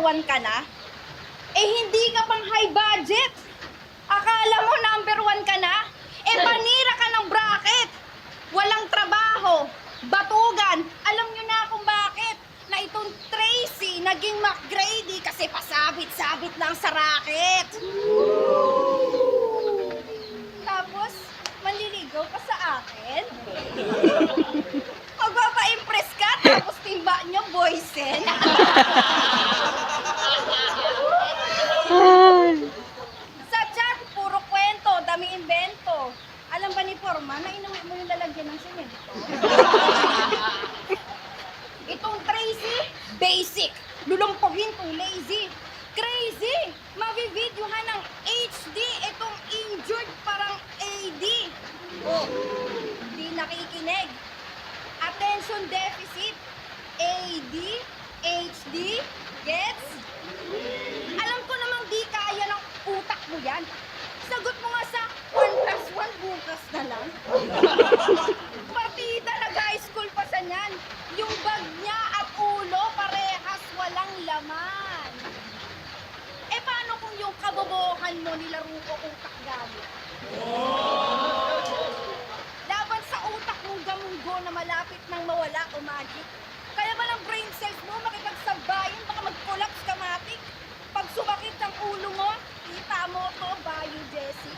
#1 ka na? Eh hindi ka pang high budget. Akala mo #1 ka na? Eh panira ka ng bracket. Walang trabaho, batugan. Alam nyo na kung bakit na itong Tracy naging McGrady kasi pasabit-sabit lang sa racket. Tapos, manliligaw ka sa akin? Magpapa-impress ka tapos timba nyo, boysen. Sa chat, puro kwento, dami invento. Alam ba ni Forma na inuwi mo yung lalagyan ng semento? Itong Tracy, basic. Lulumpogin tong lazy. Crazy! Mavivideohan ng HD. Itong injured parang AD. Oh, di nakikinig. Attention deficit. AD, HD, gets? Alam ko namang di kaya ng utak mo yan. Sagot mo nga sa 1+1 bukas na lang. Partida nag-high school pa sa niyan. Yung bag niya at ulo parehas walang laman. Eh paano kung yung kabobohan mo nilaro ko utak gamit? Laban sa utak mong gamunggo na malapit nang mawala o magic. Kaya ba ng brain cells mo makipagsabayan baka mag-collapse ka matik? Pag sumakit ang ulo mo, kita mo to, Bayo Jessie.